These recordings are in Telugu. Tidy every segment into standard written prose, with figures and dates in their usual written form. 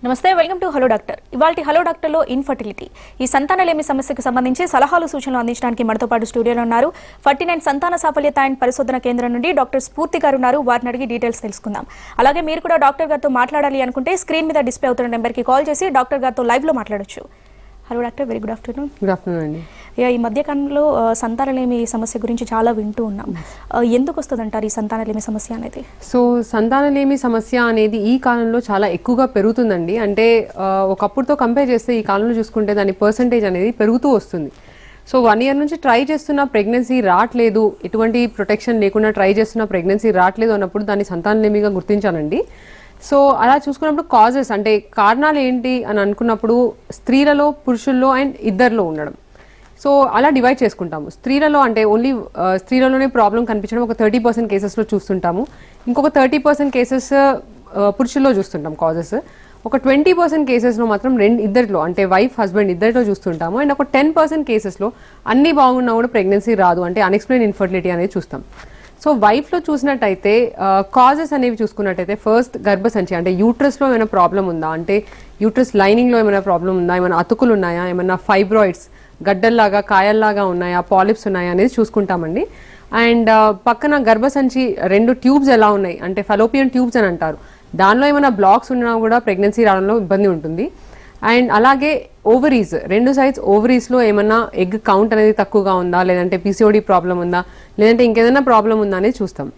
నమస్తే, వెల్కమ్ టు హలో డాక్టర్. ఇవాల్టి హలో డాక్టర్లో ఇన్ఫర్టిలిటీ, ఈ సంతానలేమి సమస్యకు సంబంధించి సలహాలు సూచనలు అందించడానికి మనతో పాటు స్టూడియోలో ఉన్నారు 49 సంతాన సాఫల్యత అండ్ పరిశోధన కేంద్రం నుండి డాక్టర్ స్ఫూర్తి గారు ఉన్నారు. వారిని అడిగి డీటెయిల్స్ తెలుసుకుందాం. అలాగే మీరు కూడా డాక్టర్ గారితో మాట్లాడాలి అనుకుంటే స్క్రీన్ మీద డిస్ప్లే అవుతున్న నెంబర్కి కాల్ చేసి డాక్టర్ గారితో లైవ్లో మాట్లాడొచ్చు. Hello doctor, very good afternoon. Good afternoon అండి. ఈ మధ్యకాలంలో సంతానలేమి సమస్య గురించి చాలా వింటూ ఉన్నాం. ఎందుకు వస్తుంది అంటారు ఈ సంతానలేమి సమస్య అనేది? సో సంతానలేమి సమస్య అనేది ఈ కాలంలో చాలా ఎక్కువగా పెరుగుతుందండి. అంటే ఒకప్పుడుతో కంపేర్ చేస్తే ఈ కాలంలో చూసుకుంటే దాని పర్సంటేజ్ అనేది పెరుగుతూ వస్తుంది. సో 1 year నుంచి ట్రై చేస్తున్న ప్రెగ్నెన్సీ రావట్లేదు, ఎటువంటి ప్రొటెక్షన్ లేకుండా ట్రై చేస్తున్న ప్రెగ్నెన్సీ రావట్లేదు అన్నప్పుడు దాన్ని సంతానలేమిగా గుర్తించానండి. సో అలా చూసుకున్నప్పుడు కాజెస్ అంటే కారణాలు ఏంటి అని అనుకున్నప్పుడు స్త్రీలలో, పురుషుల్లో అండ్ ఇద్దరిలో ఉండడం. సో అలా డివైడ్ చేసుకుంటాము. స్త్రీలలో అంటే ఓన్లీ స్త్రీలలోనే ప్రాబ్లం కనిపించడం ఒక 30% కేసెస్లో చూస్తుంటాము. ఇంకొక 30% కేసెస్ పురుషుల్లో చూస్తుంటాం కాజెస్. ఒక 20% కేసెస్లో మాత్రం ఇద్దరిలో అంటే వైఫ్ హస్బెండ్ ఇద్దరిలో చూస్తుంటాము. అండ్ ఒక 10% కేసెస్లో అన్నీ బాగున్నా కూడా ప్రెగ్నెన్సీ రాదు, అంటే అన్ఎక్స్ప్లెయిన్ ఇన్ఫర్టిలిటీ అనేది చూస్తాం. సో వైఫ్లో చూసినట్టయితే కాజెస్ అనేవి చూసుకున్నట్టయితే ఫస్ట్ గర్భసంచి అంటే యూట్రస్లో ఏమైనా ప్రాబ్లం ఉందా, అంటే యూట్రస్ లైనింగ్లో ఏమైనా ప్రాబ్లం ఉందా, ఏమైనా అతుకులు ఉన్నాయా, ఏమైనా ఫైబ్రాయిడ్స్ గడ్డల్లాగా కాయల్లాగా ఉన్నాయా, పాలిప్స్ ఉన్నాయా అనేది చూసుకుంటామండి. అండ్ పక్కన గర్భసంచి 2 ట్యూబ్స్ ఎలా ఉన్నాయి అంటే ఫలోపియన్ ట్యూబ్స్ అని అంటారు, దానిలో ఏమైనా బ్లాక్స్ ఉన్నా కూడా ప్రెగ్నెన్సీ రావడంలో ఇబ్బంది ఉంటుంది. అండ్ అలాగే ఓవరీస్ 2 సైడ్స్ ఓవరీస్లో ఏమైనా ఎగ్ కౌంట్ అనేది తక్కువగా ఉందా, లేదంటే పీసీఓడి ప్రాబ్లం ఉందా, లేదంటే ఇంకేదైనా ప్రాబ్లం ఉందా అనేది చూస్తాం.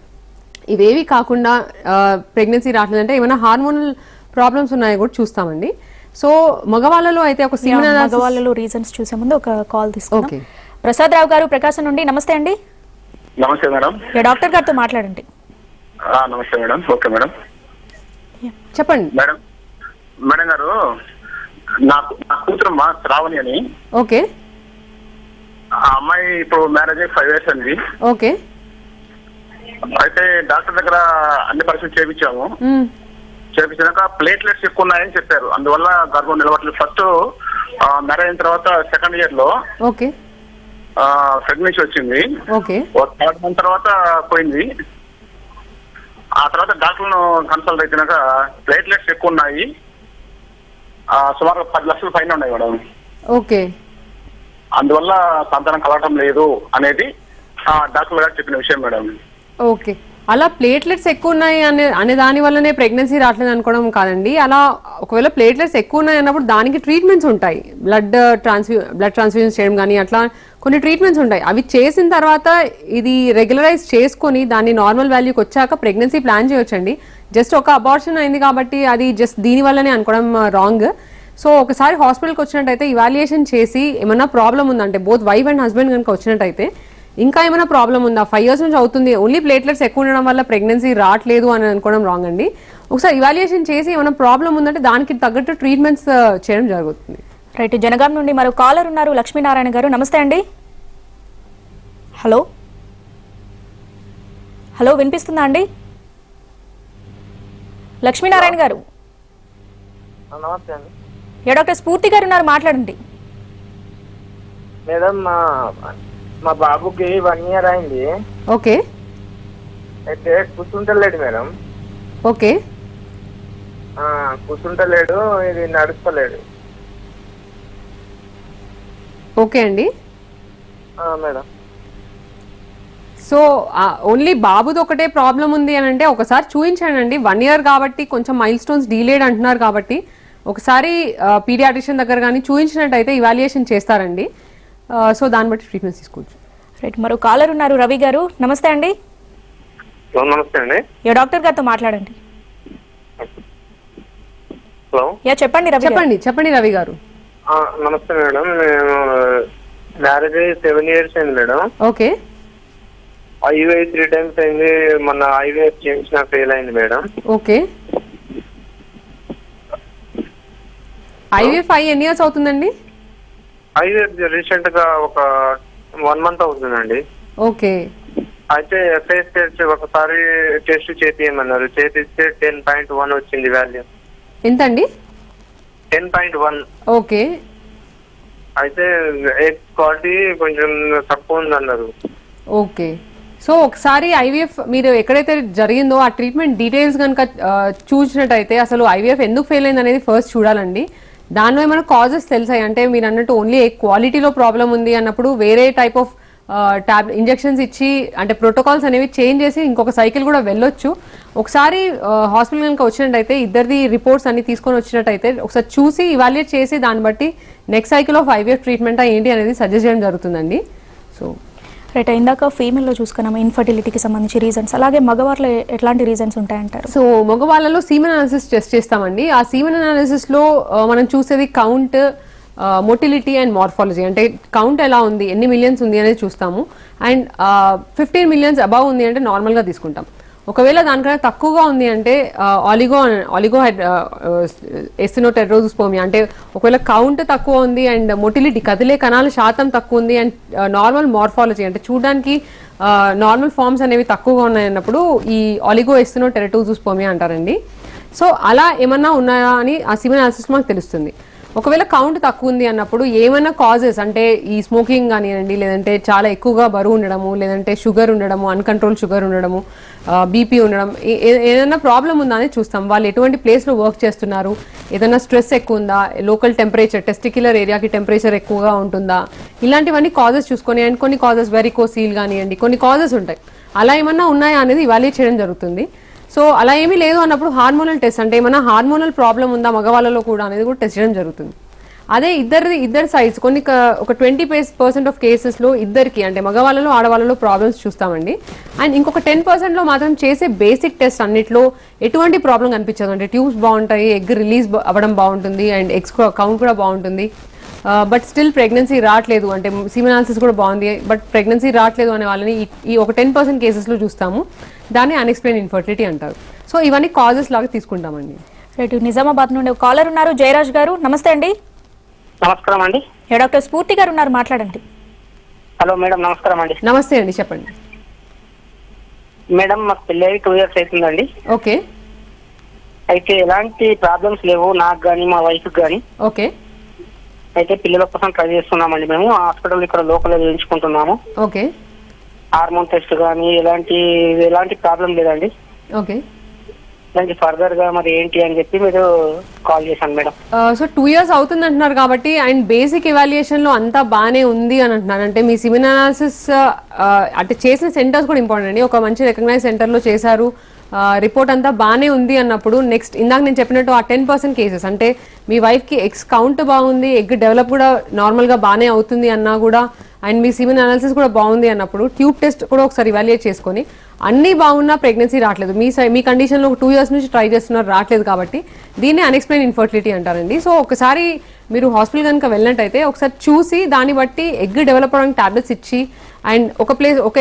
ఇవేవి కాకుండా ప్రెగ్నెన్సీ రావట్లేదంటే ఏమైనా హార్మోనల్ ప్రాబ్లమ్స్ ఉన్నాయో కూడా చూస్తామండి. సో మగవాళ్ళలో అయితే ఒక మగవాళ్ళలో రీజన్స్ చూసే ముందు ఒక కాల్ తీసుకుందాం. ప్రసాద్ రావు గారు ప్రకాశం నుండి. నమస్తే అండి. నమస్తే మేడం. డాక్టర్ గారితో మాట్లాడండి. నమస్తే మేడం. ఓకే మేడం, చెప్పండి. మేడం మేడం గారు, నా కూతురమ్మ శ్రావణి అని. ఓకే. ఆ అమ్మాయి ఇప్పుడు మ్యారేజ్ అయ్యి 5 years అండి. ఓకే. అయితే డాక్టర్ దగ్గర అన్ని పరీక్షలు చేయించాము. చేయించాక ప్లేట్లెట్స్ ఎక్కువ ఉన్నాయని చెప్పారు, అందువల్ల గర్భం నిలబడలేదు. ఫస్ట్ మ్యారేజ్ అయిన తర్వాత 2nd year లో ఓకే ప్రెగ్నెన్సీ వచ్చింది. ఓకే. 3rd month తర్వాత పోయింది. ఆ తర్వాత డాక్టర్ను కన్సల్ట్ అయినాక ప్లేట్లెట్స్ ఎక్కువ ఉన్నాయి, సుమారు 10 లక్షల పైన ఉన్నాయి మేడం. ఓకే. అందువల్ల సంతానం కలగటం లేదు అనేది డాక్టర్ గారు చెప్పిన విషయం మేడం. ఓకే. అలా ప్లేట్లెట్స్ ఎక్కువ ఉన్నాయి అనే దాని వల్లనే ప్రెగ్నెన్సీ రావట్లేదు అనుకోవడం కాదండి. అలా ఒకవేళ ప్లేట్లెట్స్ ఎక్కువ ఉన్నాయి అన్నప్పుడు దానికి ట్రీట్మెంట్స్ ఉంటాయి, బ్లడ్ ట్రాన్స్ఫ్యూజన్ చేయడం కానీ అట్లా కొన్ని ట్రీట్మెంట్స్ ఉంటాయి. అవి చేసిన తర్వాత ఇది రెగ్యులరైజ్ చేసుకొని దాన్ని నార్మల్ వాల్యూకి వచ్చాక ప్రెగ్నెన్సీ ప్లాన్ చేయొచ్చండి. జస్ట్ ఒక అబార్షన్ అయింది కాబట్టి అది జస్ట్ దీని వల్లనే అనుకోవడం రాంగ్. సో ఒకసారి హాస్పిటల్కి వచ్చినట్టయితే ఇవాల్యుయేషన్ చేసి ఏమైనా ప్రాబ్లం ఉందంటే బోత్ వైఫ్ అండ్ హస్బెండ్ కనుక వచ్చినట్టయితే ఇంకా ఏమైనా ప్రాబ్లం ఉందా, 5 years నుంచి అవుతుంది, ఓన్లీ ప్లేట్లెట్స్ ఎక్కువ ఉండడం వల్ల ప్రెగ్నెన్సీ రావట్లేదు అని అనుకోవడం రాంగ్ అండి. ఒకసారి ఇవాల్యుయేషన్ చేసి ఏమైనా ప్రాబ్లం ఉందంటే దానికి తగ్గట్టు ట్రీట్మెంట్స్ చేయడం జరుగుతుంది. రైట్. జనగాం నుండి మరో కాలర్ ఉన్నారు, లక్ష్మీనారాయణ గారు. నమస్తే అండి. హలో హలో వినిపిస్తుందా అండి? లక్ష్మీనారాయణ గారు. నమస్తే అండి. డాక్టర్ స్ఫూర్తి గారు ఉన్నారు, మాట్లాడండి. మేడం, మా బాబుకి 1 year అయింది. ఓకే. అయితే కూర్చుంటలేడు మేడం. ఓకే. కూర్చుంటలేడు, ఇది నడుస్తలేడు. ఓకే అండి. మేడం, సో ఓన్లీ బాబుది ఒకటే ప్రాబ్లం ఉంది అని అంటే ఒకసారి చూపించండి. 1 year కాబట్టి కొంచెం మైల్ స్టోన్స్ డీలేడ్ అంటున్నారు కాబట్టి ఒకసారి పీడియాట్రిషియన్ దగ్గర కానీ చూపించినట్టయితే ఇవాల్యుయేషన్ చేస్తారండి. సో దాన్ని బట్టి ట్రీట్మెంట్ తీసుకోవచ్చు. రైట్. మరో కాలర్ ఉన్నారు, రవి గారు. నమస్తే అండి. నమస్తే అండి. డాక్టర్ గారితో మాట్లాడండి. హలో. చెప్పండి రవి. చెప్పండి రవి గారు. నమస్తే మేడం. నేను మ్యారేజ్ అయ్యి 7 years అయింది మేడం. ఓకే. IVF 3 times అయింది. మొన్న IVF చేయించిన ఫెయిల్ అయింది మేడం. ఓకే. IVF ఎన్ని ఇయర్స్ అవుతుందండి? IVF రీసెంట్ గా ఒక 1 month అవుతుందండి. ఓకే. అయితే FS టెస్ట్ ఒకసారి టెస్ట్ చేపియమన్నారు, చేపిస్తే 10.1 వచ్చింది వాల్యూ. ఎంతండి? 10.1. ఓకే. అయితే ఎగ్ క్వాలిటీ కొంచెం తక్కువ ఉంది అన్నారు. ఓకే. సో ఒకసారి ఐవీఎఫ్ మీరు ఎక్కడైతే జరిగిందో ఆ ట్రీట్మెంట్ డీటెయిల్స్ కనుక చూసినట్టయితే అసలు ఐవీఎఫ్ ఎందుకు ఫెయిల్ అయింది అనేది ఫస్ట్ చూడాలండి. దానిలో ఏమైనా కాజెస్ తెలిసాయి అంటే మీరు అన్నట్టు ఓన్లీ క్వాలిటీలో ప్రాబ్లం ఉంది అన్నప్పుడు వేరే టైప్ ఆఫ్ ఇంజెక్షన్స్ ఇచ్చి అంటే ప్రోటోకాల్స్ అనేవి చేంజ్ చేసి ఇంకొక సైకిల్ కూడా వెళ్ళొచ్చు. ఒకసారి హాస్పిటల్ కనుక వచ్చినట్టయితే ఇద్దరిది రిపోర్ట్స్ అన్ని తీసుకొని వచ్చినట్టయితే ఒకసారి చూసి ఇవాల్యుయేట్ చేసి దాన్ని బట్టి next cycle of IVF treatment ఏంటి అనేది సజెస్ట్ చేయడం జరుగుతుందండి. సో రైట్, ఇందాక ఫీమేల్లో చూసుకున్నాము ఇన్ఫర్టిలిటీకి సంబంధించి రీజన్స్, అలాగే మగవారిలో ఎట్లాంటి రీజన్స్ ఉంటాయంటారు? సో మగవాళ్ళలో సీమెన్ అనాలిసిస్ టెస్ట్ చేస్తామండి. ఆ సీమెన్ అనాలిసిస్లో మనం చూసేది కౌంట్, మొటిలిటీ అండ్ మార్ఫాలజీ, అంటే కౌంట్ ఎలా ఉంది, ఎన్ని మిలియన్స్ ఉంది అనేది చూస్తాము. అండ్ 15 మిలియన్స్ అబవ్ ఉంది అంటే నార్మల్గా తీసుకుంటాం. ఒకవేళ దానికన్నా తక్కువగా ఉంది అంటే ఆలిగో ఎస్టినోటెర్రోజోస్పోమియా, అంటే ఒకవేళ కౌంట్ తక్కువ ఉంది అండ్ మొటిలిటీ కదిలే కణాల శాతం తక్కువ ఉంది అండ్ నార్మల్ మార్ఫాలజీ అంటే చూడడానికి నార్మల్ ఫార్మ్స్ అనేవి తక్కువగా ఉన్నాయన్నప్పుడు ఈ ఆలిగో ఎస్టినోటెర్రోజోస్పోమియా అంటారండి. సో అలా ఏమన్నా ఉన్నాయా అని ఆ సిమెన్ అనాలిసిస్ మాకు తెలుస్తుంది. ఒకవేళ కౌంట్ తక్కువ ఉంది అన్నప్పుడు ఏమైనా కాజెస్ అంటే ఈ స్మోకింగ్ కానివ్వండి, లేదంటే చాలా ఎక్కువగా బరువు ఉండడము, లేదంటే షుగర్ ఉండడము, అన్కంట్రోల్ షుగర్ ఉండడము, బీపీ ఉండడం, ఏదైనా ప్రాబ్లం ఉందా అని చూస్తాం. వాళ్ళు ఎటువంటి ప్లేస్లో వర్క్ చేస్తున్నారు, ఏదైనా స్ట్రెస్ ఎక్కువ ఉందా, లోకల్ టెంపరేచర్ టెస్టిక్యులర్ ఏరియాకి టెంపరేచర్ ఎక్కువగా ఉంటుందా, ఇలాంటివన్నీ కాజెస్ చూసుకొని అండ్ కొన్ని కాజెస్ వెరికోసీల్ కానివ్వండి కొన్ని కాజెస్ ఉంటాయి. అలా ఏమన్నా ఉన్నాయా అనేది ఇవాల్యుయేట్ చేయడం జరుగుతుంది. సో అలా ఏమీ లేదు అన్నప్పుడు హార్మోనల్ టెస్ట్ అంటే ఏమైనా హార్మోనల్ ప్రాబ్లం ఉందా మగవాళ్ళలో కూడా అనేది కూడా టెస్ట్ చేయడం జరుగుతుంది. అదే ఇద్దరు సైడ్స్ ఒక 20% ఆఫ్ కేసెస్లో ఇద్దరికి అంటే మగవాళ్ళలో ఆడవాళ్ళలో ప్రాబ్లమ్స్ చూస్తామండి. అండ్ ఇంకొక 10%లో మాత్రం చేసే బేసిక్ టెస్ట్ అన్నిట్లో ఎటువంటి ప్రాబ్లం కనిపించదు. అంటే ట్యూబ్స్ బాగుంటాయి, ఎగ్ రిలీజ్ అవ్వడం బాగుంటుంది అండ్ ఎగ్స్ కౌంట్ కూడా బాగుంటుంది. బట్ స్టిల్ ప్రెగ్నెన్సీ రావట్లేదు అంటే సీమెన్ అనాలిసిస్ కూడా బాగుంది బట్ ప్రెగ్నెన్సీ రావట్లేదు అనే వాళ్ళని ఈ ఒక 10% కేసెస్లో చూస్తాము. దాన్ని అన్ఎక్స్ప్లెయిన్ ఇన్ఫర్టిలిటీ అంటారు. సో ఇవన్నీ కాజెస్ లాగా తీసుకుంటామండి. రైట్, నిజామాబాద్ నుండి ఒక కాలర్ ఉన్నారు, జయరాజ్ గారు. నమస్తే అండి. నమస్కారం అండి. డాక్టర్ స్ఫూర్తి గారు ఉన్నారు, మాట్లాడండి. హలో మేడం, నమస్కారం అండి. నమస్తే అండి, చెప్పండి మేడం. మాకు పెళ్ళి 2 years అవుతుందండి. ఓకే. అయితే ఎలాంటి ప్రాబ్లమ్స్ లేవు నాకు కానీ మా వైఫ్ కానీ. ఓకే. అయితే పిల్లల కోసం ట్రై చేస్తున్నామండి. మేము హాస్పిటల్ ఇక్కడ లోకల్ చేయించుకుంటున్నాము. ఓకే. హార్మోన్ టెస్ట్ కానీ ఎలాంటి ప్రాబ్లం లేదండి. ఓకే. దానికి ఫర్దర్ గా మరి ఏంటి అని చెప్పి మీరు కాల్ చేశాను మేడం. సో 2 years అవుతుంది అంటున్నారు కాబట్టి అండ్ బేసిక్ ఎవాల్యుయేషన్ లో అంతా బాగానే ఉంది అని అంటున్నారు. అంటే మీ సిమెన్ అనాలిసిస్ అంటే చేసిన సెంటర్స్ కూడా ఇంపార్టెంట్ అండి. ఒక మంచి రికగ్నైజ్ సెంటర్లో చేశారు, రిపోర్ట్ అంతా బాగానే ఉంది అన్నప్పుడు నెక్స్ట్ ఇందాక నేను చెప్పినట్టు ఆ 10% కేసెస్ అంటే మీ వైఫ్కి ఎగ్స్ కౌంట్ బాగుంది, ఎగ్ డెవలప్ కూడా నార్మల్గా బాగానే అవుతుంది అన్నా కూడా అండ్ మీ సిమెన్ అనాలిసిస్ కూడా బాగుంది అన్నప్పుడు ట్యూబ్ టెస్ట్ కూడా ఒకసారి ఇవాల్యుయేట్ చేసుకొని అన్నీ బాగున్నా ప్రెగ్నెన్సీ రావట్లేదు, మీ కండిషన్లో 2 years నుంచి ట్రై చేస్తున్నారు రావట్లేదు కాబట్టి దీన్ని అన్ఎక్స్ప్లెయిన్ ఇన్ఫర్టిలిటీ అంటారండి. సో ఒకసారి మీరు హాస్పిటల్ కనుక వెళ్ళినట్టయితే ఒకసారి చూసి దాన్ని బట్టి ఎగ్ డెవలప్ అవడానికి టాబ్లెట్స్ ఇచ్చి అండ్ ఒక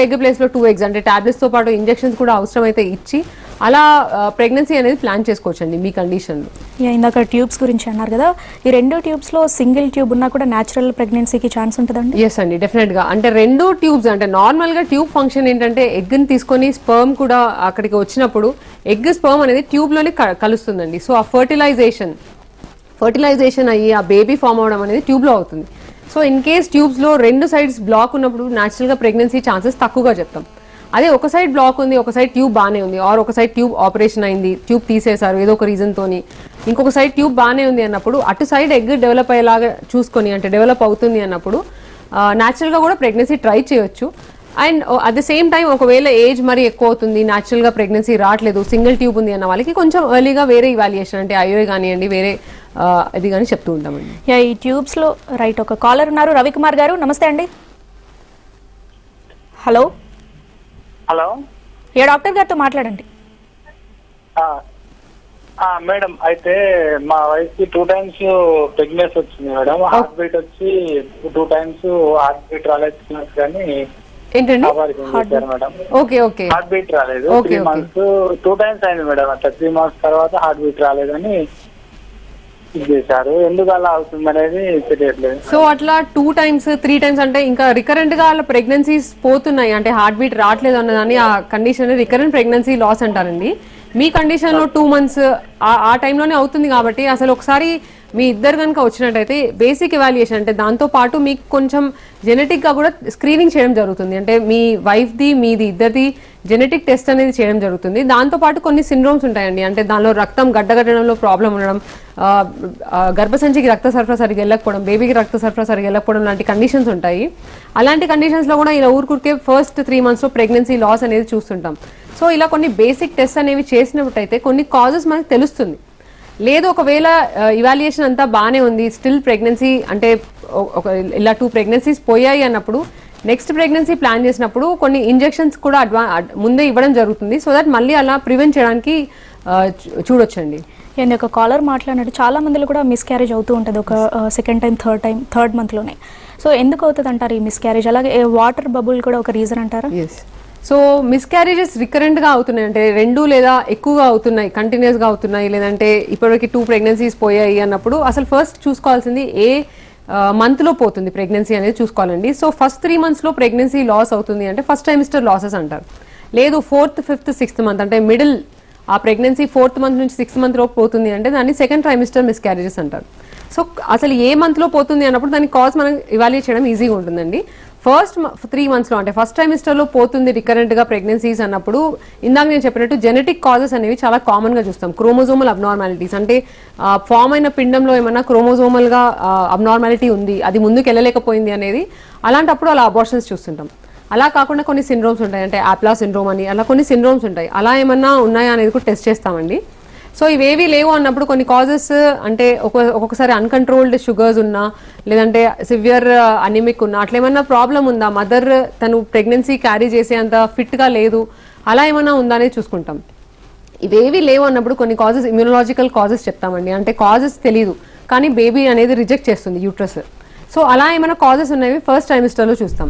ఎగ్ ప్లేస్లో 2 eggs అంటే టాబ్లెట్స్తో పాటు ఇంజెక్షన్స్ కూడా అవసరమైతే ఇచ్చి అలా ప్రెగ్నెన్సీ అనేది ప్లాన్ చేసుకోవచ్చండి మీ కండిషన్లో. ఇందాక ట్యూబ్స్ గురించి అన్నారు కదా, ఈ 2 ట్యూబ్స్లో సింగిల్ ట్యూబ్ ఉన్నా కూడా న్యాచురల్ ప్రెగ్నెన్సీకి ఛాన్స్ ఉంటుందండి? ఎస్ అండి, డెఫినెట్గా. అంటే 2 ట్యూబ్స్ అంటే నార్మల్గా ట్యూబ్ ఫంక్షన్ ఏంటంటే ఎగ్ని తీసుకొని స్పర్మ్ కూడా అక్కడికి వచ్చినప్పుడు ఎగ్ స్పర్మ్ అనేది ట్యూబ్లోనే కలుస్తుందండి. సో ఆ ఫర్టిలైజేషన్ అయ్యి ఆ బేబీ ఫామ్ అవడం అనేది ట్యూబ్లో అవుతుంది. సో ఇన్ కేస్ ట్యూబ్స్లో 2 sides బ్లాక్ ఉన్నప్పుడు న్యాచురల్గా ప్రెగ్నెన్సీ ఛాన్సెస్ తక్కువగా చెప్తాం. అదే ఒక సైడ్ బ్లాక్ ఉంది, ఒక సైడ్ ట్యూబ్ బాగానే ఉంది, ఆర్ ఒక సైడ్ ట్యూబ్ ఆపరేషన్ అయింది, ట్యూబ్ తీసేశారు ఏదో ఒక రీజన్తోని, ఇంకొక సైడ్ ట్యూబ్ బాగానే ఉంది అన్నప్పుడు అటు సైడ్ ఎగ్ డెవలప్ అయ్యేలాగా చూసుకొని అంటే డెవలప్ అవుతుంది అన్నప్పుడు న్యాచురల్గా కూడా ప్రెగ్నెన్సీ ట్రై చేయొచ్చు. And at the same time ఒకవేళ ఏజ్ మరి ఎక్కువ అవుతుంది, న్యాచురల్గా ప్రెగ్నెన్సీ రావట్లేదు, సింగిల్ ట్యూబ్ ఉంది అన్న వాళ్ళకి కొంచెం ఎర్లీగా వేరే ఇవాల్యుయేషన్ అంటే ఐఓఐ కానివ్వండి వేరే ఇది కానీ చెప్తూ ఉంటామండి. ఈ ట్యూబ్స్లో రైట్, ఒక కాలర్ ఉన్నారు, రవికుమార్ గారు. నమస్తే అండి. హలో. హలో, డాక్టర్ గారితో మాట్లాడండి. మేడం అయితే మా వైఫ్ కి 2 times ప్రెగ్నెన్సీ వచ్చింది మేడం. హార్ట్ బీట్ వచ్చి 2 times హార్ట్ బీట్ రాలేదు కానీ ఏంటండి madam. Okay. Okay. Heart beat రాలేదు. 3 months 2 times అయింది మేడం. అట్లా 3 months తర్వాత హార్ట్ బీట్ రాలేదని చేశారు. ఎందుకు అలా అవుతుంది అనేది తెలియట్లేదు. సో అట్లా 2 times 3 times అంటే ఇంకా రికరెంట్ గా వాళ్ళ ప్రెగ్నెన్సీస్ పోతున్నాయి అంటే హార్ట్ బీట్ రావట్లేదు అన్నదాన్ని ఆ కండిషన్ రికరెంట్ ప్రెగ్నెన్సీ లాస్ అంటారండి. మీ కండిషన్లో 2 months ఆ టైంలోనే అవుతుంది కాబట్టి అసలు ఒకసారి మీ ఇద్దరు కనుక వచ్చినట్టయితే బేసిక్ ఎవాల్యుయేషన్ అంటే దాంతో పాటు మీకు కొంచెం జెనెటిక్గా కూడా స్క్రీనింగ్ చేయడం జరుగుతుంది. అంటే మీ వైఫ్ది మీది ఇద్దరిది జెనెటిక్ టెస్ట్ అనేది చేయడం జరుగుతుంది. దాంతోపాటు కొన్ని సిండ్రోమ్స్ ఉంటాయండి. అంటే దానిలో రక్తం గడ్డగట్టడంలో ప్రాబ్లం ఉండడం, గర్భసంచికి రక్త సరఫరా సరిగ్గా వెళ్ళకపోవడం, బేబీకి రక్త సరఫరా సరిగ్గా వెళ్ళకపోవడం లాంటి కండిషన్స్ ఉంటాయి. అలాంటి కండిషన్స్లో కూడా ఇలా ఊరుకురికే ఫస్ట్ 3 monthsలో ప్రెగ్నెన్సీ లాస్ అనేది చూస్తుంటాం. సో ఇలా కొన్ని బేసిక్ టెస్ట్ అనేవి చేసినట్టయితే కొన్ని కాజెస్ మనకు తెలుస్తుంది. లేదు ఒకవేళ ఇవాల్యుయేషన్ అంతా బాగానే ఉంది, స్టిల్ ప్రెగ్నెన్సీ అంటే ఇలా 2 pregnancies పోయాయి అన్నప్పుడు నెక్స్ట్ ప్రెగ్నెన్సీ ప్లాన్ చేసినప్పుడు కొన్ని ఇంజెక్షన్స్ కూడా ముందే ఇవ్వడం జరుగుతుంది. సో దట్ మళ్ళీ అలా ప్రివెంట్ చేయడానికి చూడొచ్చండి. అండ్ ఒక కాలర్ మాట్లాడినట్టు చాలా మందిలో కూడా మిస్క్యారేజ్ అవుతూ ఉంటుంది, ఒక సెకండ్ టైం థర్డ్ మంత్లోనే. సో ఎందుకు అవుతుంది అంటారు ఈ మిస్క్యారేజ్? అలాగే వాటర్ బబుల్ కూడా ఒక రీజన్ అంటారా? ఎస్. సో మిస్క్యారేజెస్ రికరెంట్గా అవుతున్నాయి అంటే 2 లేదా ఎక్కువగా అవుతున్నాయి, కంటిన్యూస్గా అవుతున్నాయి, లేదంటే ఇప్పటివరకు 2 pregnancies పోయాయి అన్నప్పుడు అసలు ఫస్ట్ చూసుకోవాల్సింది ఏ మంత్లో పోతుంది ప్రెగ్నెన్సీ అనేది చూసుకోవాలండి. సో ఫస్ట్ 3 monthsలో ప్రెగ్నెన్సీ లాస్ అవుతుంది అంటే ఫస్ట్ ట్రైమిస్టర్ లాసెస్ అంటారు. లేదు 4th, 5th, 6th month అంటే మిడిల్ ఆ ప్రెగ్నెన్సీ 4th month నుంచి 6th month లోపు పోతుంది అంటే దాన్ని సెకండ్ ట్రైమిస్టర్ మిస్క్యారేజెస్ అంటారు. సో అసలు ఏ మంత్లో పోతుంది అన్నప్పుడు దాని కాజ్ మనం ఇవాల్యుయేట్ చేయడం ఈజీగా ఉంటుందండి. ఫస్ట్ 3 monthsలో అంటే ఫస్ట్ ట్రైమిస్టర్లో పోతుంది రికరెంట్గా ప్రెగ్నెన్సీస్ అన్నప్పుడు ఇందాక నేను చెప్పినట్టు జెనెటిక్ కాజెస్ అనేవి చాలా కామన్గా చూస్తాం. క్రోమోజోమల్ అబ్నార్మాలిటీస్ అంటే ఫామ్ అయిన పిండంలో ఏమైనా క్రోమోజోమల్గా అబ్నార్మాలిటీ ఉంది, అది ముందుకు వెళ్ళలేకపోయింది అనేది, అలాంటప్పుడు అలా అబార్షన్స్ చూస్తుంటాం. అలా కాకుండా కొన్ని సిండ్రోమ్స్ ఉంటాయి, అంటే ఆప్లా సిండ్రోమ్ అని అలా కొన్ని సిండ్రోమ్స్ ఉంటాయి. అలా ఏమన్నా ఉన్నాయా అనేది కూడా టెస్ట్ చేస్తామండి. సో ఇవేవి లేవు అన్నప్పుడు కొన్ని కాజెస్ అంటే ఒక్కొక్కసారి అన్కంట్రోల్డ్ షుగర్స్ ఉన్నా, లేదంటే సివియర్ అనిమిక్ ఉన్నా, అట్లా ఏమన్నా ప్రాబ్లం ఉందా, మదర్ తను ప్రెగ్నెన్సీ క్యారీ చేసే అంత ఫిట్గా లేదు, అలా ఏమన్నా ఉందా అనేది చూసుకుంటాం. ఇవేవి లేవు అన్నప్పుడు కొన్ని కాజెస్ ఇమ్యూనలాజికల్ కాజెస్ చెప్తామండి. అంటే కాజెస్ తెలియదు కానీ బేబీ అనేది రిజెక్ట్ చేస్తుంది యూట్రస్. సో అలా ఏమైనా కాజెస్ ఉన్నవి ఫస్ట్ ట్రైమిస్టర్లో చూస్తాం.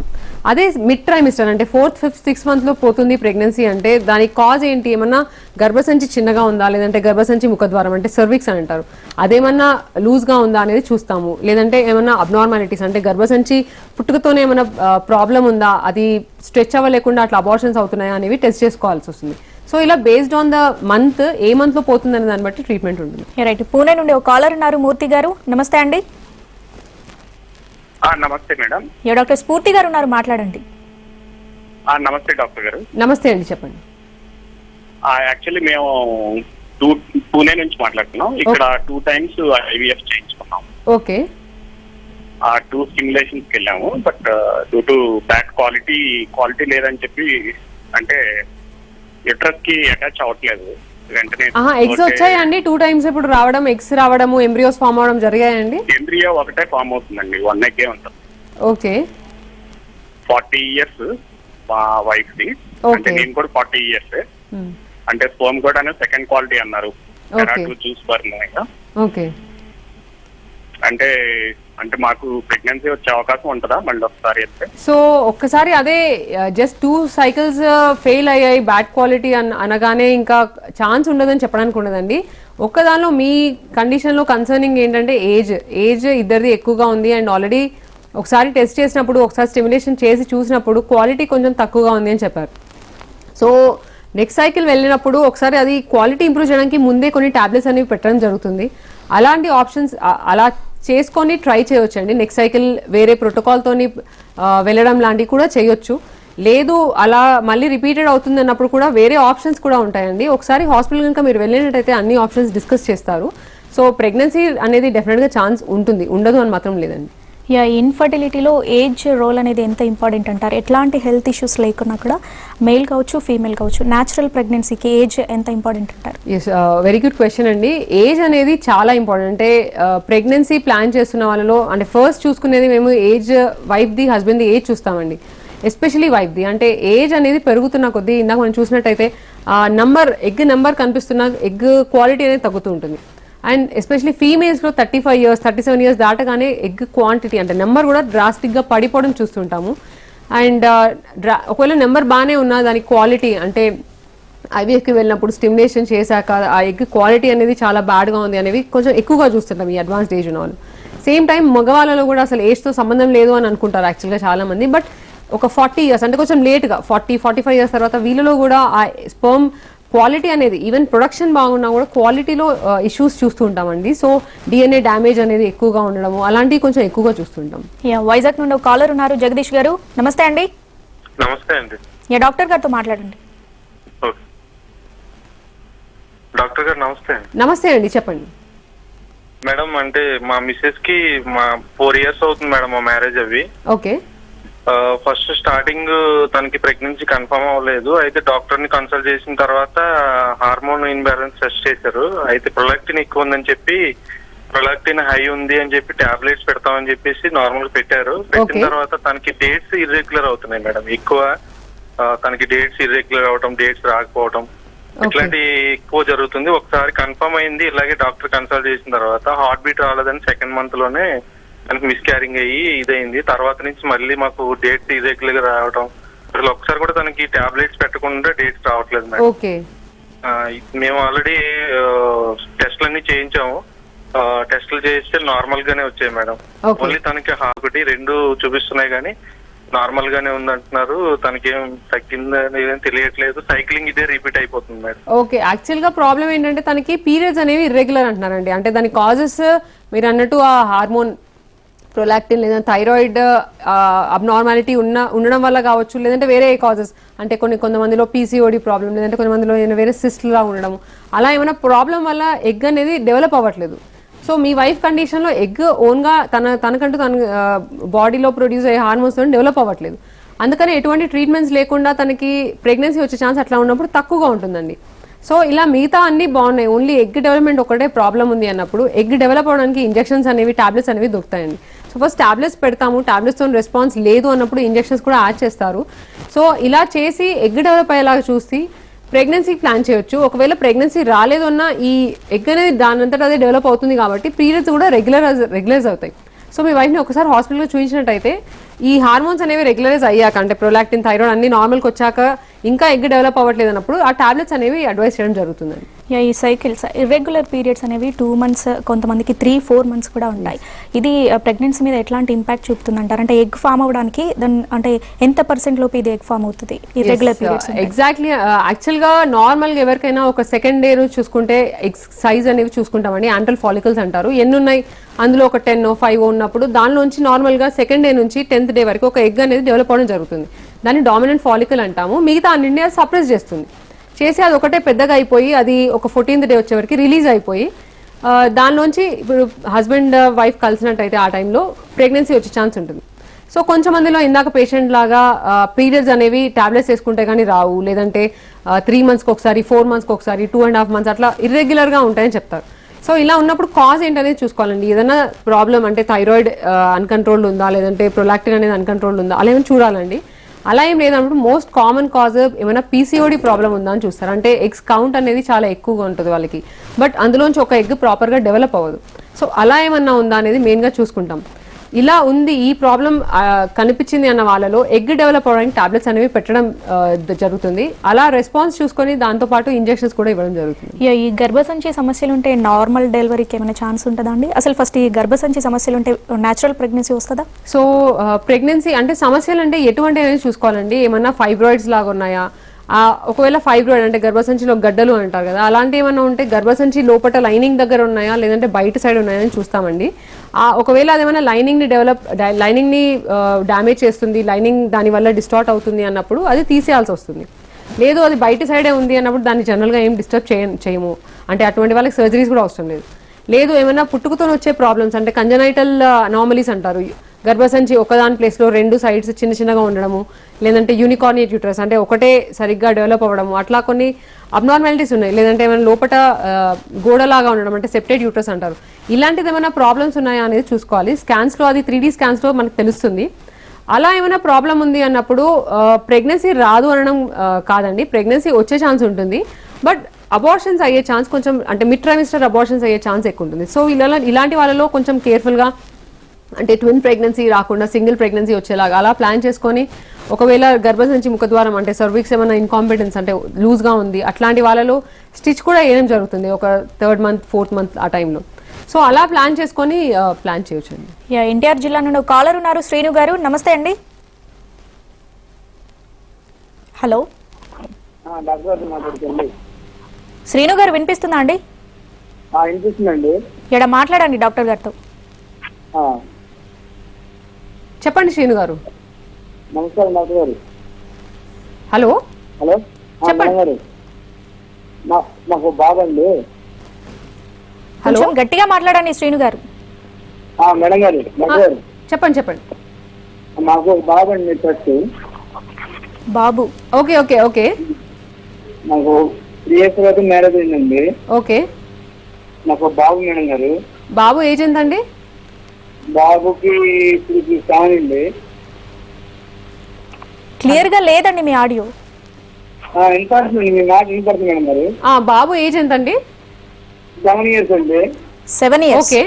అదే మిడ్ ట్రైమిస్టర్ అంటే 4th, 5th, 6th monthలో పోతుంది ప్రెగ్నెన్సీ అంటే దానికి కాజ్ ఏంటి, ఏమన్నా గర్భసంచి చిన్నగా ఉందా, లేదంటే గర్భసంచి ముఖద్వారం అంటే సర్విక్స్ అని అంటారు, అదేమన్నా లూజ్గా ఉందా అనేది చూస్తాము. లేదంటే ఏమన్నా అబ్నార్మాలిటీస్ అంటే గర్భసంచి పుట్టుకతోనే ఏమైనా ప్రాబ్లం ఉందా, అది స్ట్రెచ్ అవ్వలేకుండా అట్లా అబార్షన్స్ అవుతున్నాయా అనేవి టెస్ట్ చేసుకోవాల్సి వస్తుంది. సో ఇలా బేస్డ్ ఆన్ ద మంత్ ఏ మంత్లో పోతుందనే దాన్ని బట్టి ట్రీట్మెంట్ ఉంటుంది. రైట్. పూణే నుండి ఒక కాలర్ ఉన్నారు, మూర్తి గారు. నమస్తే అండి. నమస్తే మేడం. డాక్టర్ స్ఫూర్తి గారు ఉన్నారు, మాట్లాడండి. నమస్తే డాక్టర్ గారు. నమస్తే అండి, చెప్పండి. యాక్చువల్లీ మేము పూణే నుంచి మాట్లాడుతున్నాం. ఇక్కడ 2 times IVF చేయించుకున్నాం. ఓకే. 2 stimulations వెళ్ళాము. But due to bad quality లేదని చెప్పి అంటే యూట్రస్ కి అటాచ్ అవ్వట్లేదు. వెంటనే ఎగ్స్ వచ్చాయండి 2 times ఇప్పుడు రావడం, ఎగ్స్ రావడము, ఎంబ్రియోస్ ఫామ్ అవడం జరిగాయండి? ఎంబ్రియో ఒకటే ఫామ్ అవుతుందండి, 1 egg ఉంటుంది. ఓకే. 40 years మా వైఫ్ ది, అంటే నేను కూడా 40 years. అంటే స్పర్మ్ కూడా సెకండ్ క్వాలిటీ అన్నారు. ఓకే. అంటే మాకు ప్రెగ్నెన్సీ వచ్చే అవకాశం ఉంటుందా మళ్ళీ ఒకసారి అయితే? సో ఒక్కసారి అదే జస్ట్ 2 cycles ఫెయిల్ అయ్యాయి బ్యాడ్ క్వాలిటీ అనగానే ఇంకా ఛాన్స్ ఉండదని చెప్పడానికి ఉండదండి. ఒక్కదానిలో మీ కండిషన్లో కన్సర్నింగ్ ఏంటంటే ఏజ్ ఇద్దరిది ఎక్కువగా ఉంది అండ్ ఆల్రెడీ ఒకసారి టెస్ట్ చేసినప్పుడు, ఒకసారి స్టిమ్యులేషన్ చేసి చూసినప్పుడు క్వాలిటీ కొంచెం తక్కువగా ఉంది అని చెప్పారు. సో నెక్స్ట్ సైకిల్ వెళ్ళినప్పుడు ఒకసారి అది క్వాలిటీ ఇంప్రూవ్ చేయడానికి ముందే కొన్ని టాబ్లెట్స్ అనేవి పెట్టడం జరుగుతుంది. అలాంటి ఆప్షన్స్ అలా చేసుకొని ట్రై చేయొచ్చండి. నెక్స్ట్ సైకిల్ వేరే ప్రోటోకాల్తోని వెళ్ళడం లాంటివి కూడా చేయొచ్చు. లేదు అలా మళ్ళీ రిపీటెడ్ అవుతుంది అన్నప్పుడు కూడా వేరే ఆప్షన్స్ కూడా ఉంటాయండి. ఒకసారి హాస్పిటల్ కనుక మీరు వెళ్ళినట్టయితే అన్ని ఆప్షన్స్ డిస్కస్ చేస్తారు. సో ప్రెగ్నెన్సీ అనేది డెఫినెట్గా ఛాన్స్ ఉంటుంది, ఉండదు అని మాత్రం లేదండి. ఇన్ఫర్టిలిటీలో ఏజ్ రోల్ అనేది ఎంత ఇంపార్టెంట్ అంటారు? ఎట్లాంటి హెల్త్ ఇష్యూస్ లేకున్నా కూడా మేల్ కావచ్చు, ఫీమేల్ కావచ్చు, న్యాచురల్ ప్రెగ్నెన్సీకి ఏజ్ ఎంత ఇంపార్టెంట్ అంటారు? ఎస్, వెరీ గుడ్ క్వశ్చన్ అండి. ఏజ్ అనేది చాలా ఇంపార్టెంట్. అంటే ప్రెగ్నెన్సీ ప్లాన్ చేస్తున్న వాళ్ళలో అంటే ఫస్ట్ చూసుకునేది మేము ఏజ్, వైఫ్ది హస్బెండ్ది ఏజ్ చూస్తామండి. ఎస్పెషలీ వైఫ్ది. అంటే ఏజ్ అనేది పెరుగుతున్న కొద్దీ ఇందాక మనం చూసినట్టయితే ఎగ్ నెంబర్ కనిపిస్తున్న ఎగ్ క్వాలిటీ అనేది తగ్గుతూ ఉంటుంది. అండ్ ఎస్పెషలీ ఫీమేల్స్లో 35 years 37 years దాటగానే ఎగ్ క్వాంటిటీ అంటే నెంబర్ కూడా డ్రాస్టిక్గా పడిపోవడం చూస్తుంటాము. అండ్ ఒకవేళ నెంబర్ బాగానే ఉన్నా దాని క్వాలిటీ అంటే ఐవీఎఫ్కి వెళ్ళినప్పుడు స్టిమ్యులేషన్ చేశాక ఆ ఎగ్ క్వాలిటీ అనేది చాలా బ్యాడ్గా ఉంది అనేవి కొంచెం ఎక్కువగా చూస్తుంటాం ఈ అడ్వాన్స్డ్ ఏజ్ ఉన్న వాళ్ళు. సేమ్ టైం మగవాళ్ళలో కూడా అసలు ఏజ్తో సంబంధం లేదు అని అనుకుంటారు యాక్చువల్గా చాలామంది. బట్ ఒక 40 years అంటే కొంచెం లేట్గా 40-45 years తర్వాత వీళ్ళలో కూడా ఆ స్పర్మ్ క్వాలిటీ అనేది ఈవెన్ ప్రొడక్షన్ బాగున్నా కూడా క్వాలిటీలో ఇష్యూస్ చూస్తూ ఉంటామండి. సో డిఎన్ఏ డ్యామేజ్ అనేది ఎక్కువగా ఉండడము అలాంటివి కొంచెం ఎక్కువగా చూస్తుంటాం. వైజాగ్ నుండి ఒక కాలర్ ఉన్నారు, జగదీష్ గారు. నమస్తే అండి. నమస్తే అండి. డాక్టర్ గారితో మాట్లాడండి. డాక్టర్ గారు నమస్తే. నమస్తే అండి, చెప్పండి మేడం. అంటే మా మిస్సెస్ కి 4 years అవుతుంది మేడం మా మ్యారేజ్ అవి. ఓకే. ఫస్ట్ స్టార్టింగ్ తనకి ప్రెగ్నెన్సీ కన్ఫర్మ్ అవ్వలేదు. అయితే డాక్టర్ ని కన్సల్ట్ చేసిన తర్వాత హార్మోన్ ఇన్బ్యాలెన్స్ టెస్ట్ చేశారు. అయితే ప్రొలాక్టిన్ ఎక్కువ ఉందని చెప్పి ప్రొలాక్టిన్ హై ఉంది అని చెప్పి టాబ్లెట్స్ పెడతామని చెప్పేసి నార్మల్ పెట్టారు. పెట్టిన తర్వాత తనకి డేట్స్ ఇర్రెగ్యులర్ అవుతున్నాయి మేడం. ఎక్కువ తనకి డేట్స్ ఇర్రెగ్యులర్ అవడం, డేట్స్ రాకపోవడం ఇట్లాంటి ఎక్కువ జరుగుతుంది. ఒకసారి కన్ఫర్మ్ అయింది. ఇలాగే డాక్టర్ కన్సల్ట్ చేసిన తర్వాత హార్ట్ బీట్ రాలేదని 2nd month లోనే తనకి మిస్ క్యారింగ్ అయ్యి ఇదైంది. తర్వాత నుంచి మళ్ళీ మాకు డేట్స్ ఇర్రెగ్యులర్ గా రావడం, అసలు ఒకసారి కూడా తనకి టాబ్లెట్స్ పెట్టకుండా డేట్స్ రావట్లేదు మేడం. ఓకే. మేము ఆల్రెడీ టెస్ట్లన్నీ చేయించాము. టెస్టులు చేస్తే నార్మల్ గానే వచ్చాయి మేడం. ఓన్లీ తనకి ఒకటి 2 చూపిస్తున్నాయి కానీ నార్మల్ గానే ఉందంటున్నారు. తనకేం తగ్గిందని తెలియట్లేదు. సైక్లింగ్ ఇదే రిపీట్ అయిపోతుంది మేడం. ఓకే. యాక్చువల్ గా ప్రాబ్లం ఏంటంటే తనకి పీరియడ్స్ అనేవి ఇర్రెగ్యులర్ అంటున్నారండి. అంటే దాని కాజెస్ మీరు అన్నట్టు ఆ హార్మోన్ ప్రొలాక్టిన్ లేదా థైరాయిడ్ అబ్నార్మాలిటీ ఉండడం వల్ల కావచ్చు, లేదంటే వేరే కాజెస్ అంటే కొంతమందిలో పీసీఓడి ప్రాబ్లం, లేదంటే కొంతమందిలో వేరే సిస్ట్లా ఉండడం, అలా ఏమైనా ప్రాబ్లం వల్ల ఎగ్ అనేది డెవలప్ అవ్వట్లేదు. సో మీ వైఫ్ కండిషన్లో ఎగ్ ఓన్గా తనకంటూ తన బాడీలో ప్రొడ్యూస్ అయ్యే హార్మోన్స్ డెవలప్ అవ్వట్లేదు. అందుకని ఎటువంటి ట్రీట్మెంట్స్ లేకుండా తనకి ప్రెగ్నెన్సీ వచ్చే ఛాన్స్ అట్లా ఉన్నప్పుడు తక్కువగా ఉంటుందండి. సో ఇలా మిగతా అన్ని బాగున్నాయి, ఓన్లీ ఎగ్ డెవలప్మెంట్ ఒకటే ప్రాబ్లం ఉంది అన్నప్పుడు ఎగ్ డెవలప్ అవడానికి ఇంజెక్షన్స్ అనేవి, టాబ్లెట్స్ అనేవి దొరుకుతాయండి. సో ఫస్ట్ టాబ్లెట్స్ పెడతాము, టాబ్లెట్స్తో రెస్పాన్స్ లేదు అన్నప్పుడు ఇంజెక్షన్స్ కూడా యాడ్ చేస్తారు. సో ఇలా చేసి ఎగ్ డెవలప్ అయ్యేలాగా చూసి ప్రెగ్నెన్సీ ప్లాన్ చేయొచ్చు. ఒకవేళ ప్రెగ్నెన్సీ రాలేదు అన్న ఈ ఎగ్ అనేది దానంతటా అదే డెవలప్ అవుతుంది కాబట్టి పీరియడ్స్ కూడా రెగ్యులరైజ్ అవుతాయి. సో మీ వైఫ్ని ఒకసారి హాస్పిటల్లో చూపించినట్టయితే ఈ హార్మోన్స్ అనేవి రెగ్యులరైజ్ అయ్యాక, అంటే ప్రొలాక్టిన్, థైరాయిడ్ అన్ని నార్మల్కి వచ్చాక ఇంకా ఎగ్ డెవలప్ అవ్వట్లేదు అన్నప్పుడు ఆ టాబ్లెట్స్ అనేవి అడ్వైస్ చేయడం జరుగుతుందండి. ఈ సైకిల్స్ ఇర్రెగ్యులర్ పీరియడ్స్ అనేవి 2 months, కొంతమందికి 3-4 months కూడా ఉంటాయి. ఇది ప్రెగ్నెన్సీ మీద ఎట్లాంటి ఇంపాక్ట్ చూపుతుంది అంటారు? అంటే ఎగ్ ఫామ్ అవడానికి అంటే ఎంత % లోపు ఇది ఎగ్ ఫామ్ అవుతుంది ఇర్రెగ్యులర్ పీరియడ్స్? ఎగ్జాక్ట్లీ. యాక్చువల్గా నార్మల్గా ఎవరికైనా ఒక 2nd day చూసుకుంటే ఎగ్స్ సైజ్ అనేవి చూసుకుంటామండి. యాంటల్ ఫాలికల్స్ అంటారు. ఎన్ని ఉన్నాయి అందులో ఒక 10-5 ఉన్నప్పుడు దానిలోంచి నార్మల్గా 2nd day నుంచి 10th day వరకు ఒక ఎగ్ అనేది డెవలప్ అవ్వడం జరుగుతుంది. దాన్ని డామినెంట్ ఫాలికల్ అంటాము. మిగతా అన్నింటినీ అది సప్రెస్ చేస్తుంది. చేసి అది ఒకటే పెద్దగా అయిపోయి అది ఒక 14th day వచ్చే వరకు రిలీజ్ అయిపోయి దానిలోంచి ఇప్పుడు హస్బెండ్ వైఫ్ కలిసినట్టయితే ఆ టైంలో ప్రెగ్నెన్సీ వచ్చే ఛాన్స్ ఉంటుంది. సో కొంచెం మందిలో ఇందాక పేషెంట్ లాగా పీరియడ్స్ అనేవి టాబ్లెట్స్ వేసుకుంటే కానీ రావు, లేదంటే 3 monthsకి ఒకసారి, 4 monthsకి ఒకసారి, 2.5 months అట్లా ఇర్రెగ్యులర్గా ఉంటాయని చెప్తారు. సో ఇలా ఉన్నప్పుడు కాజ్ ఏంటనేది చూసుకోవాలండి. ఏదైనా ప్రాబ్లం అంటే థైరాయిడ్ అన్కంట్రోల్డ్ ఉందా, లేదంటే ప్రొలాక్టిన్ అనేది అన్కంట్రోల్డ్ ఉందా, అలా ఏమైనా చూడాలండి. అలా ఏం లేదన్నప్పుడు మోస్ట్ కామన్ కాజ్ ఏమైనా పీసీఓడి ప్రాబ్లం ఉందా అని చూస్తారు. అంటే ఎగ్స్ కౌంట్ అనేది చాలా ఎక్కువగా ఉంటుంది వాళ్ళకి, బట్ అందులోంచి ఒక ఎగ్ ప్రాపర్గా డెవలప్ అవ్వదు. సో అలా ఏమన్నా ఉందా అనేది మెయిన్గా చూసుకుంటాం. ఇలా ఉంది, ఈ ప్రాబ్లం కనిపించింది అన్న వాళ్ళలో ఎగ్ డెవలప్ అవ్వడానికి టాబ్లెట్స్ అనేవి పెట్టడం జరుగుతుంది. అలా రెస్పాన్స్ చూసుకొని దాంతోపాటు ఇంజెక్షన్స్ కూడా ఇవ్వడం జరుగుతుంది. ఈ గర్భసంచి సమస్యలు ఉంటే నార్మల్ డెలివరీకి ఏమైనా ఛాన్స్ ఉంటుందా అండి? అసలు ఫస్ట్ ఈ గర్భసంచి సమస్యలు ఉంటే న్యాచురల్ ప్రెగ్నెన్సీ వస్తుందా? సో ప్రెగ్నెన్సీ అంటే సమస్యలు అంటే ఎటువంటి అనేది చూసుకోవాలండి. ఏమన్నా ఫైబ్రాయిడ్స్ లాగా ఉన్నాయా, ఒకవేళ ఫైబ్రాయిడ్ అంటే గర్భసంచిలో గడ్డలు అంటారు కదా, అలాంటి ఏమన్నా ఉంటే గర్భసంచి లోపల లైనింగ్ దగ్గర ఉన్నాయా, లేదంటే బయట సైడ్ ఉన్నాయా అని చూస్తామండి. ఒకవేళ అదేమైనా లైనింగ్ని డ్యామేజ్ చేస్తుంది, లైనింగ్ దానివల్ల డిస్టార్ట్ అవుతుంది అన్నప్పుడు అది తీసేయాల్సి వస్తుంది. లేదు అది బయట సైడే ఉంది అన్నప్పుడు దాన్ని జనరల్గా ఏం డిస్టర్బ్ చేయము. అంటే అటువంటి వాళ్ళకి సర్జరీస్ కూడా అవసరం లేదు. లేదు ఏమైనా పుట్టుకతో వచ్చే ప్రాబ్లమ్స్ అంటే కంజనైటల్ అనామలీస్ అంటారు, గర్భసంచి ఒకదాని ప్లేస్లో 2 sides చిన్నగా ఉండడము, లేదంటే యూనికార్నియేట్ యూట్రస్ అంటే ఒకటే సరిగ్గా డెవలప్ అవ్వడము, అట్లా కొన్ని అబ్నార్మాలిటీస్ ఉన్నాయి. లేదంటే ఏమైనా లోపల గోడలాగా ఉండడం అంటే సెప్టెడ్ యూట్రస్ అంటారు. ఇలాంటిది ఏమైనా ప్రాబ్లమ్స్ ఉన్నాయా అనేది చూసుకోవాలి. స్కాన్స్లో అది 3D స్కాన్స్లో మనకు తెలుస్తుంది. అలా ఏమైనా ప్రాబ్లం ఉంది అన్నప్పుడు ప్రెగ్నెన్సీ రాదు అనడం కాదండి, ప్రెగ్నెన్సీ వచ్చే ఛాన్స్ ఉంటుంది. బట్ అబార్షన్స్ అయ్యే ఛాన్స్ కొంచెం, అంటే మిడ్ ట్రైమిస్టర్ అబార్షన్స్ అయ్యే ఛాన్స్ ఎక్కువ ఉంటుంది. సో ఇలాంటి వాళ్ళలో కొంచెం కేర్ఫుల్గా, అంటే ట్విన్ ప్రెగ్నెన్సీ రాకుండా సింగిల్ ప్రెగ్నెన్సీ వచ్చేలాగా అలా ప్లాన్ చేసుకొని, ఒకవేళ గర్భసంచి ముఖద్వారం అంటే సర్విక్స్ ఏమైనా ఇన్కాంపిటెన్స్ అంటే లూజ్గా ఉంది అట్లాంటి వాళ్ళలో స్టిచ్ కూడా వేయడం జరుగుతుంది ఒక 3rd month 4th month ఆ టైంలో. సో అలా ప్లాన్ చేసుకొని ప్లాన్ చేయొచ్చు అండి. ఎన్టీఆర్ జిల్లా నుండి కాలర్ ఉన్నారు, శ్రీను గారు. నమస్తే అండి. హలో శ్రీను గారు వినిపిస్తుందా అండి? వినిపిస్తుందండి. ఇక్కడ మాట్లాడండి డాక్టర్ గారితో. చెప్పండి శ్రీను గారు. నమస్కారం డాక్టర్ గారు. హలో హలో చెప్పండి. మేడం గారు, మాకు బాబండి. హలో కొంచెం గట్టిగా మాట్లాడండి శ్రీను గారు. మేడం గారు, డాక్టర్ గారు, చెప్పండి చెప్పండి. మాకు ఒక బాబండి ఫస్ట్. బాబు. ఓకే ఓకే ఓకే మాకు 3 years తర్వాత మ్యారేజ్ అయిందండి. ఓకే. మాకు బాబు మేడం గారు. బాబు ఏజ్ ఎంతండి? బాబుకి ఇప్పుడు 7 అండి. క్లియర్ గా లేదండి మీ ఆడియో. వినపడుతుంది, మీ మాట వినపడుతుంది మేడం గారు. బాబు ఏజ్ ఎంతండి? 7 years అండి. 7 years. ఓకే.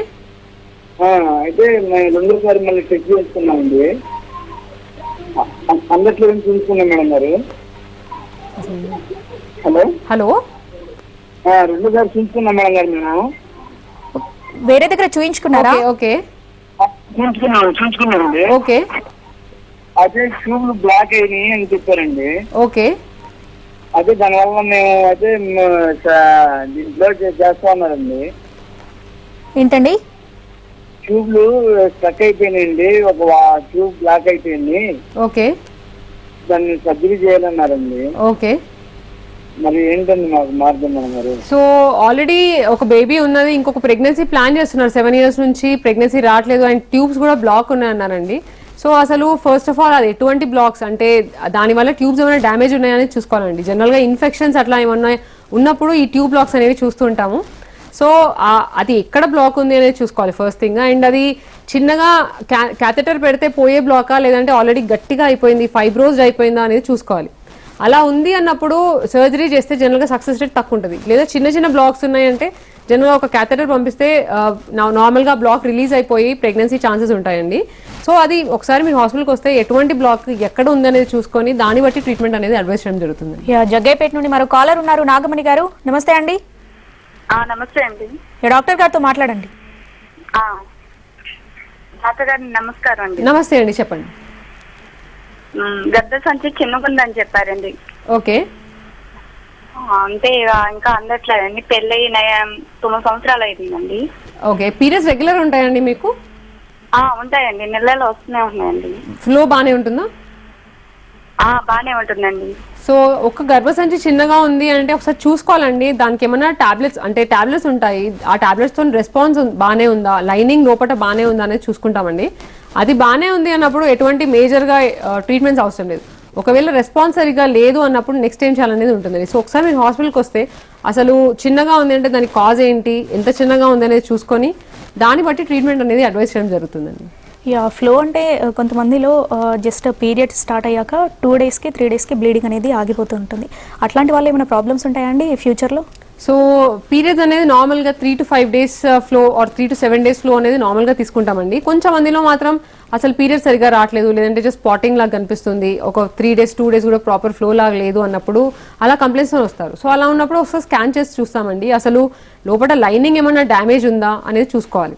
అయితే మేము రెండోసారి మళ్ళీ చెక్ చేసుకున్నామండి. అందట్లో చూసుకున్నాం మేడం గారు. హలో హలో రెండోసారి చూసుకున్నాం మేడం గారు. మేము వేరే దగ్గర చూయించుకున్నారా? ఓకే చూసుకున్నామండి. ఓకే అదే ట్యూబ్లు బ్లాక్ అయినాయి అని చెప్పారండి. ఓకే అదే దానివల్ల మేము అదే దీంట్లో చేస్తా ఉన్నారండి. ఏంటండి? ట్యూబ్లు స్ట్రక్ అయిపోయినాయండి. ఒక ట్యూబ్ బ్లాక్ అయిపోయింది. ఓకే దాన్ని సర్జరీ చేయాలన్నారండి. ఓకే. మరి ఏంటండి మాకు మార్గం మేడం గారు? సో ఆల్రెడీ ఒక బేబీ ఉన్నది, ఇంకొక ప్రెగ్నెన్సీ ప్లాన్ చేస్తున్నారు. 7 years నుంచి ప్రెగ్నెన్సీ రావట్లేదు అండ్ ట్యూబ్స్ కూడా బ్లాక్ ఉన్నాయన్నారండి. సో అసలు ఫస్ట్ ఆఫ్ ఆల్ అది ఎటువంటి బ్లాక్స్ అంటే దానివల్ల ట్యూబ్స్ ఏమైనా డ్యామేజ్ ఉన్నాయని చూసుకోవాలండి. జనరల్గా ఇన్ఫెక్షన్స్ అట్లా ఏమన్నా ఉన్నప్పుడు ఈ ట్యూబ్ బ్లాక్స్ అనేవి చూస్తుంటాము. సో అది ఎక్కడ బ్లాక్ ఉంది అనేది చూసుకోవాలి ఫస్ట్ థింగ్. అండ్ అది చిన్నగా క్యాథెటర్ పెడితే పోయే బ్లాకా లేదంటే ఆల్రెడీ గట్టిగా అయిపోయింది, ఫైబ్రోజ్డ్ అయిపోయిందా అనేది చూసుకోవాలి. అలా ఉంది అన్నప్పుడు సర్జరీ చేస్తే జనరల్గా సక్సెస్ రేట్ తక్కువ ఉంటుంది. లేదా చిన్న చిన్న బ్లాక్స్ ఉన్నాయంటే జనరల్గా ఒక క్యాథెటర్ పంపిస్తే నార్మల్గా బ్లాక్ రిలీజ్ అయిపోయి ప్రెగ్నెన్సీ ఛాన్సెస్ ఉంటాయండి. సో అది ఒకసారి మీరు హాస్పిటల్కి వస్తే ఎటువంటి బ్లాక్ ఎక్కడ ఉందనేది చూసుకొని దాన్ని బట్టి ట్రీట్మెంట్ అనేది అడ్వైస్ చేయడం జరుగుతుంది. జగ్గైపేట నుండి మరో కాలర్ ఉన్నారు, నాగమణి గారు. నమస్తే అండి. నమస్తే అండి. డాక్టర్ గారితో మాట్లాడండి. డాక్టర్ గారు నమస్కారం అండి. నమస్తే అండి, చెప్పండి. గర్భ సంచి చిన్నగుందని చెప్పారండి. ఓకే. అంటే ఇంకా అందట్లేదండి. పెళ్ళి 9 సంవత్సరాలు అయిందండి. ఓకే. పీరియడ్స్ రెగ్యులర్ ఉంటాయండి మీకు? ఉంటాయండి, నెలలో వస్తూనే ఉన్నాయండి. ఫ్లో బాగానే ఉంటుందా? బాగానే ఉంటుందండి. సో ఒక గర్భసంచి చిన్నగా ఉంది అంటే ఒకసారి చూసుకోవాలండి. దానికి ఏమైనా టాబ్లెట్స్ ఉంటాయి. ఆ టాబ్లెట్స్తో రెస్పాన్స్ బాగానే ఉందా, లైనింగ్ లోపల బాగానే ఉందా అనేది చూసుకుంటామండి. అది బాగానే ఉంది అన్నప్పుడు ఎటువంటి మేజర్గా ట్రీట్మెంట్స్ అవసరం లేదు. ఒకవేళ రెస్పాన్స్ సరిగా లేదు అన్నప్పుడు నెక్స్ట్ ఏం చేయాలనేది ఉంటుందండి. సో ఒకసారి మీరు హాస్పిటల్కి వస్తే అసలు చిన్నగా ఉంది అంటే దానికి కాజ్ ఏంటి, ఎంత చిన్నగా ఉంది అనేది చూసుకొని దాన్ని బట్టి ట్రీట్మెంట్ అనేది అడ్వైస్ చేయడం జరుగుతుందండి. ఫ్లో అంటే కొంతమందిలో జస్ట్ పీరియడ్స్ స్టార్ట్ అయ్యాక 2 daysకి 3 daysకి బ్లీడింగ్ అనేది ఆగిపోతూ ఉంటుంది. అట్లాంటి వాళ్ళు ఏమైనా ప్రాబ్లమ్స్ ఉంటాయండి ఫ్యూచర్లో? సో పీరియడ్స్ అనేది నార్మల్గా 3 to 5 days flow are 3 to 7 days flow అనేది నార్మల్గా తీసుకుంటామండి. కొంచెం మందిలో మాత్రం అసలు పీరియడ్స్ సరిగా రావట్లేదు, లేదంటే జస్ట్ స్పాటింగ్ లాగా కనిపిస్తుంది, ఒక 3 days 2 days కూడా ప్రాపర్ ఫ్లో లాగా లేదు అన్నప్పుడు అలా కంప్లైంట్స్తో వస్తారు. సో అలా ఉన్నప్పుడు ఒకసారి స్కాన్ చేసి చూస్తామండి. అసలు లోపల లైనింగ్ ఏమైనా డ్యామేజ్ ఉందా అనేది చూసుకోవాలి.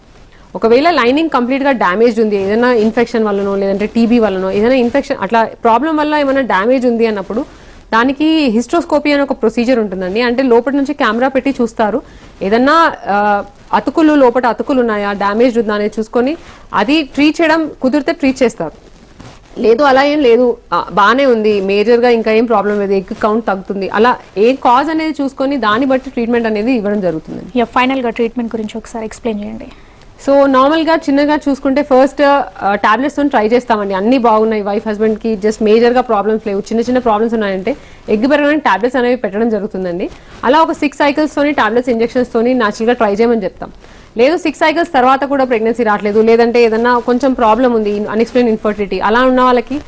ఒకవేళ లైనింగ్ కంప్లీట్గా డ్యామేజ్ ఉంది, ఏదైనా ఇన్ఫెక్షన్ వల్లనో లేదంటే టీబీ వల్లనో ఏదైనా ఇన్ఫెక్షన్ అట్లా ప్రాబ్లం వల్ల ఏమైనా డ్యామేజ్ ఉంది అన్నప్పుడు దానికి హిస్ట్రోస్కోపీ అనే ఒక ప్రొసీజర్ ఉంటుందండి. అంటే లోపల నుంచి కెమెరా పెట్టి చూస్తారు, ఏదన్నా లోపల అతుకులు ఉన్నాయా, డ్యామేజ్ ఉందా అనేది చూసుకొని అది ట్రీట్ చేయడం కుదిరితే ట్రీట్ చేస్తారు. లేదు అలా ఏం లేదు, బాగానే ఉంది, మేజర్గా ఇంకా ఏం ప్రాబ్లం లేదు, ఎగ్ కౌంట్ తగ్గుతుంది, అలా ఏ కాజ్ అనేది చూసుకొని దాన్ని బట్టి ట్రీట్మెంట్ అనేది ఇవ్వడం జరుగుతుంది. ఫైనల్గా ట్రీట్మెంట్ గురించి ఒకసారి ఎక్స్ప్లెయిన్ చేయండి. సో నార్మల్గా చిన్నగా చూసుకుంటే ఫస్ట్ టాబ్లెట్స్తో ట్రై చేస్తామండి. అన్నీ బాగున్నాయి, వైఫ్ హస్బెండ్కి జస్ట్ మేజర్గా ప్రాబ్లమ్స్ లేవు, చిన్న చిన్న ప్రాబ్లమ్స్ ఉన్నాయంటే ఎగ్ పెరగడానికి టాబ్లెట్స్ అనేవి పెట్టడం జరుగుతుందండి. అలా ఒక 6 cyclesతోని టాబ్లెట్స్ ఇంజెక్షన్స్తోని న్యాచురల్గా ట్రై చేయమని చెప్తాం. లేదు 6 cycles తర్వాత కూడా ప్రెగ్నెన్సీ రావట్లేదు, లేదంటే ఏదన్నా కొంచెం ప్రాబ్లం ఉంది, అన్ఎక్స్ప్లెయిన్ ఇన్ఫర్టిలిటీ, అలా ఉన్న వాళ్ళకి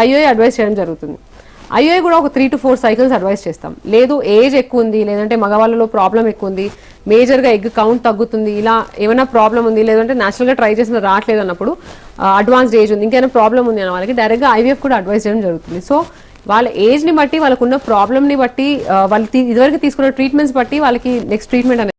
ఐఓఐ అడ్వైస్ చేయడం జరుగుతుంది. ఐఓఐ కూడా ఒక 3 to 4 cycles అడ్వైస్ చేస్తాం. లేదు ఏజ్ ఎక్కువ ఉంది, లేదంటే మగవాళ్ళలో ప్రాబ్లం ఎక్కువ ఉంది, మేజర్గా ఎగ్ కౌంట్ తగ్గుతుంది, ఇలా ఏమైనా ప్రాబ్లం ఉంది, లేదంటే న్యాచురల్గా ట్రై చేసిన రావట్లేదు అన్నప్పుడు అడ్వాన్స్డ్ ఏజ్ ఉంది, ఇంకేమైనా ప్రాబ్లం ఉంది అన్న వాళ్ళకి డైరెక్ట్గా ఐవీఎఫ్ కూడా అడ్వైస్ చేయడం జరుగుతుంది. సో వాళ్ళ ఏజ్ని బట్టి, వాళ్ళకున్న ప్రాబ్లమ్ని బట్టి, వాళ్ళు ఇదివరకు తీసుకున్న ట్రీట్మెంట్స్ బట్టి వాళ్ళకి నెక్స్ట్ ట్రీట్మెంట్ అనేది